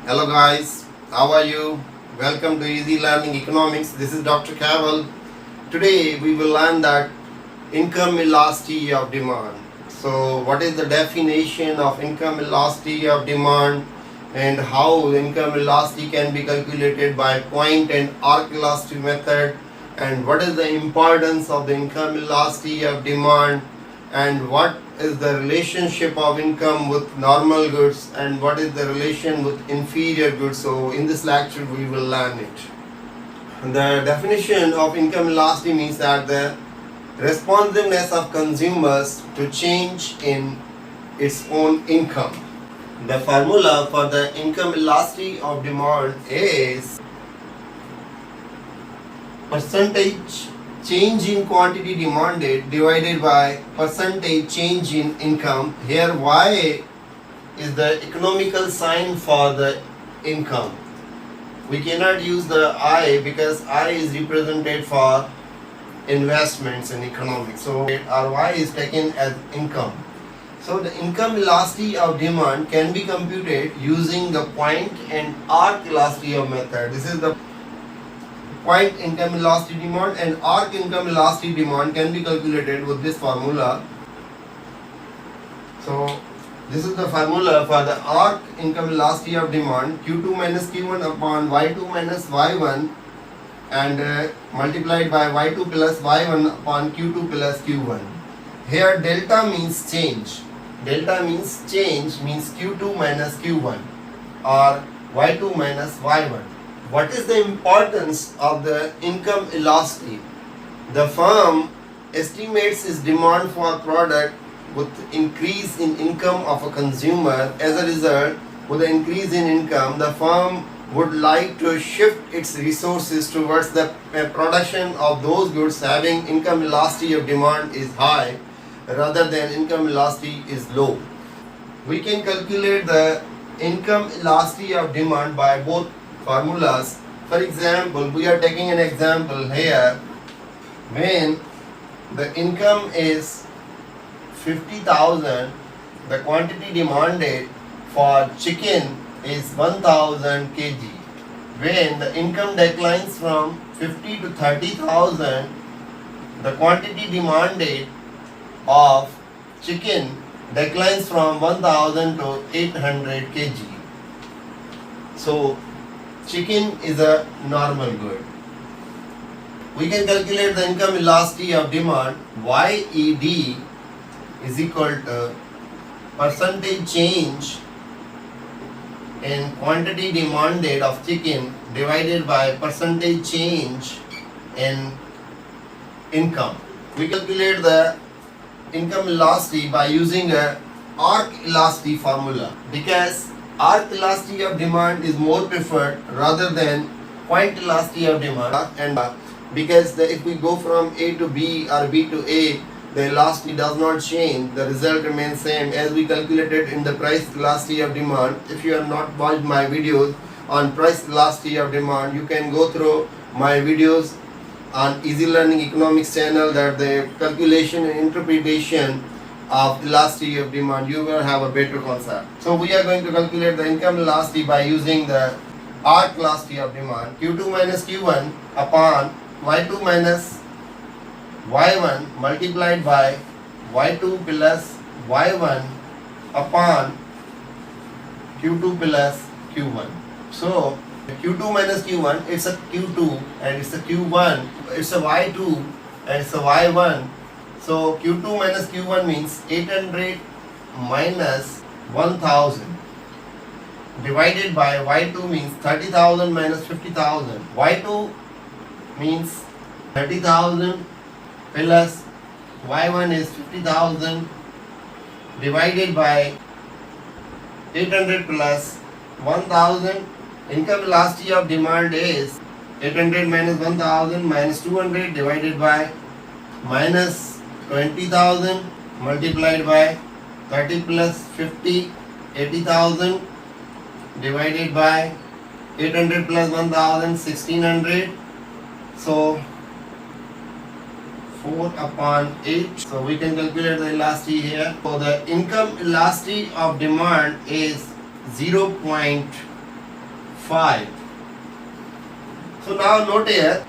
Hello guys, how are you? Welcome to Easy Learning Economics. This is Dr. Caval. Today we will learn that income elasticity of demand. So what is the definition of income elasticity of demand and how income elasticity can be calculated by point and arc elasticity method, and what is the importance of the income elasticity of demand, and what is the relationship of income with normal goods, and what is the relation with inferior goods. So in this lecture we will learn it. The definition of income elasticity means that the responsiveness of consumers to change in its own income. The formula for the income elasticity of demand is percentage change in quantity demanded divided by percentage change in income. Here Y is the economical sign for the income. We cannot use the I because I is represented for investments in economics. So our Y is taken as income. So the income elasticity of demand can be computed using the point and arc elasticity of method. This is the point income elasticity demand, and arc income elasticity demand can be calculated with this formula. So this is the formula for the arc income elasticity of demand: Q2 minus Q1 upon Y2 minus Y1 and multiplied by Y2 plus Y1 upon Q2 plus Q1. Here delta means change. Delta means change means Q2 minus Q1 or Y2 minus Y1. What is the importance of the income elasticity? The firm estimates its demand for product with increase in income of a consumer. As a result, with the increase in income, the firm would like to shift its resources towards the production of those goods having income elasticity of demand is high rather than income elasticity is low. We can calculate the income elasticity of demand by both formulas. For example, we are taking an example here. When the income is 50,000, the quantity demanded for chicken is 1000 kg. When the income declines from 50 to 30,000, the quantity demanded of chicken declines from 1000 to 800 kg. So chicken is a normal good. We can calculate the income elasticity of demand. YED is equal to percentage change in quantity demanded of chicken divided by percentage change in income. We calculate the income elasticity by using a arc elasticity formula, because arc elasticity of demand is more preferred rather than point elasticity of demand, and because if we go from A to B or B to A, the elasticity does not change, the result remains same as we calculated in the price elasticity of demand. If you have not watched my videos on price elasticity of demand, you can go through my videos on Easy Learning Economics channel, that the calculation and interpretation of elasticity of demand, you will have a better concept. So we are going to calculate the income elasticity by using the arc elasticity of demand: Q2 minus Q1 upon Y2 minus Y1 multiplied by Y2 plus Y1 upon Q2 plus Q1. So Q2 minus Q1, it's a Q2 and it's a Q1, it's a Y2 and it's a Y1. So Q2 minus Q1 means 800 minus 1000 divided by Y2 means 30,000 minus 50,000. Y2 means 30,000 plus Y1 is 50,000 divided by 800 plus 1000. Income elasticity of demand is 800 minus 1000 minus 200 divided by minus 20,000 multiplied by 30 plus 50, 80,000 divided by 800 plus 1000, 1600. So 4 upon 8. So we can calculate the elasticity here. So the income elasticity of demand is 0.8 5. So now note here,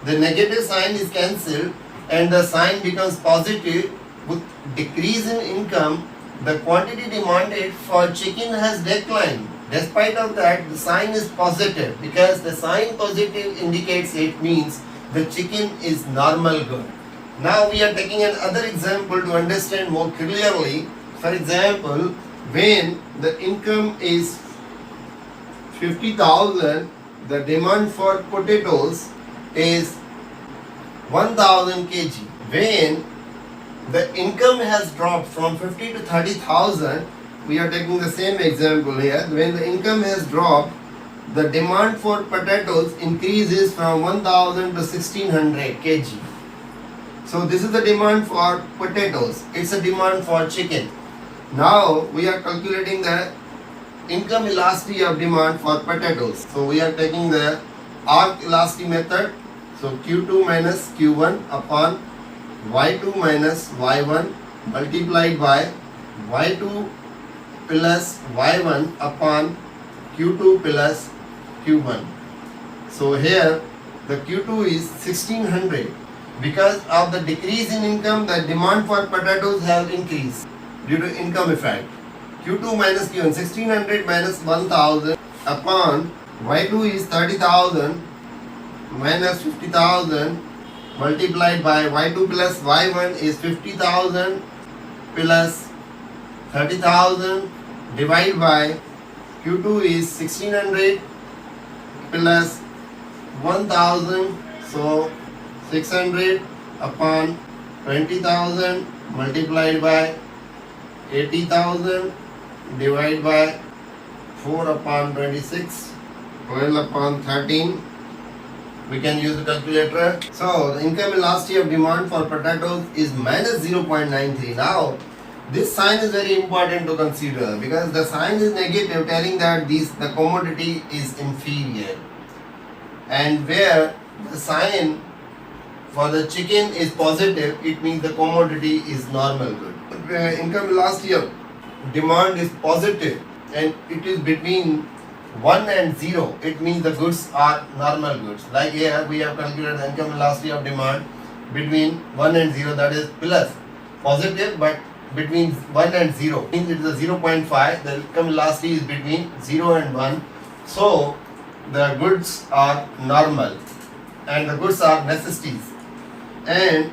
the negative sign is cancelled and the sign becomes positive. With decrease in income, the quantity demanded for chicken has declined. Despite of that, the sign is positive because the sign positive indicates it means the chicken is normal good. Now we are taking another example to understand more clearly. For example, when the income is 50,000, the demand for potatoes is 1000 kg. When the income has dropped from 50 to 30,000, we are taking the same example here. When the income has dropped, the demand for potatoes increases from 1000 to 1600 kg. So this is the demand for potatoes. It's a demand for chicken. Now we are calculating the income elasticity of demand for potatoes. So we are taking the arc elasticity method. So Q2 minus Q1 upon Y2 minus Y1 multiplied by Y2 plus Y1 upon Q2 plus Q1. So here the Q2 is 1600. Because of the decrease in income, the demand for potatoes have increased due to income effect. Q2 minus Q1, 1600 minus 1000 upon Y2 is 30,000 minus 50,000 multiplied by Y2 plus Y1 is 50,000 plus 30,000 divided by Q2 is 1600 plus 1000. So 600 upon 20,000 multiplied by 80,000 divided by 4 upon 26, 12 upon 13. We can use the calculator. So the income elasticity of demand for potatoes is minus 0.93. Now this sign is very important to consider because the sign is negative, telling that the commodity is inferior, and where the sign for the chicken is positive, it means the commodity is normal good. Income elasticity of demand is positive and it is between 1 and 0, it means the goods are normal goods. Like here we have calculated the income elasticity of demand between 1 and 0, that is plus positive, but between 1 and 0 means it is a 0.5. The income elasticity is between 0 and 1. So the goods are normal and the goods are necessities. And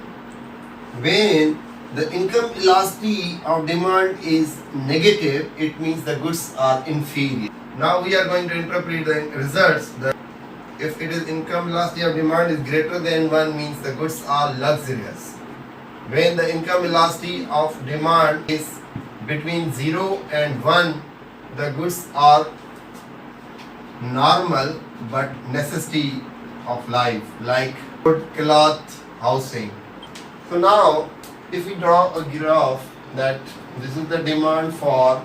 when the income elasticity of demand is negative, it means the goods are inferior. Now we are going to interpret the results. If it is income elasticity of demand is greater than 1, means the goods are luxurious. When the income elasticity of demand is between 0 and 1, the goods are normal but necessity of life, like food, cloth, housing. So now if we draw a graph that this is the demand for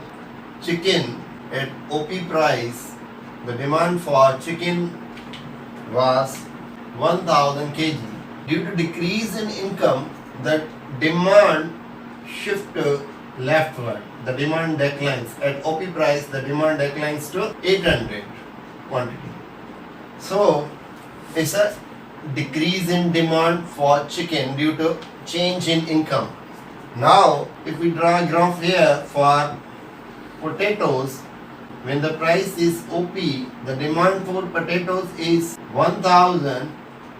chicken at OP price, the demand for chicken was 1000 kg. Due to decrease in income, the demand shift to leftward. The demand declines. At OP price, the demand declines to 800 quantity. So it's a decrease in demand for chicken due to change in income. Now if we draw a graph here for potatoes, when the price is OP, the demand for potatoes is 1000.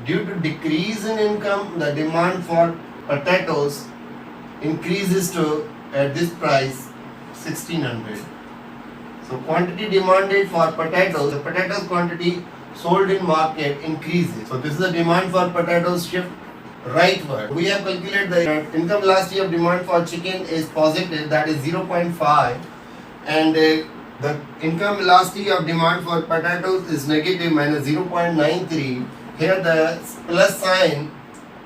Due to decrease in income, the demand for potatoes increases to, at this price, 1600. So quantity demanded for potatoes, the potatoes quantity sold in market increases. So this is the demand for potatoes shift rightward. We have calculated the income elasticity of demand for chicken is positive, that is 0.5, and the income elasticity of demand for potatoes is negative, minus 0.93. Here the plus sign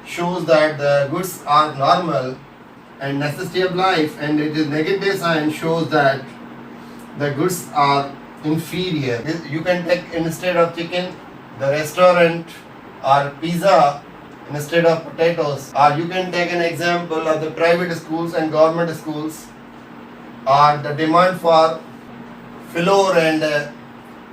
shows that the goods are normal and necessity of life, and it is negative sign shows that the goods are inferior. You can take instead of chicken the restaurant or pizza instead of potatoes, or you can take an example of the private schools and government schools, or the demand for flour and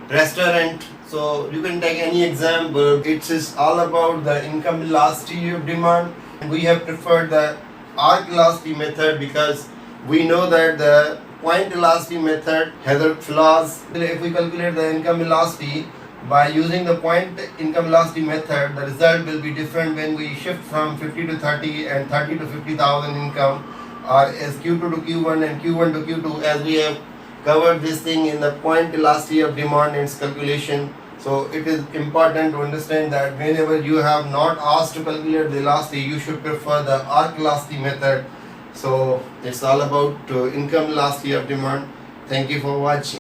restaurant. So you can take any example. It is all about the income elasticity of demand. We have preferred the arc elasticity method because we know that the point elasticity method has a flaws. If we calculate the income elasticity by using the point income elasticity method, the result will be different when we shift from 50 to 30 and 30 to 50,000 income, or as Q2 to Q1 and Q1 to Q2, as we have covered this thing in the point elasticity of demand and its calculation. So it is important to understand that whenever you have not asked to calculate the elasticity, you should prefer the arc elasticity method. So it's all about income elasticity of demand. Thank you for watching.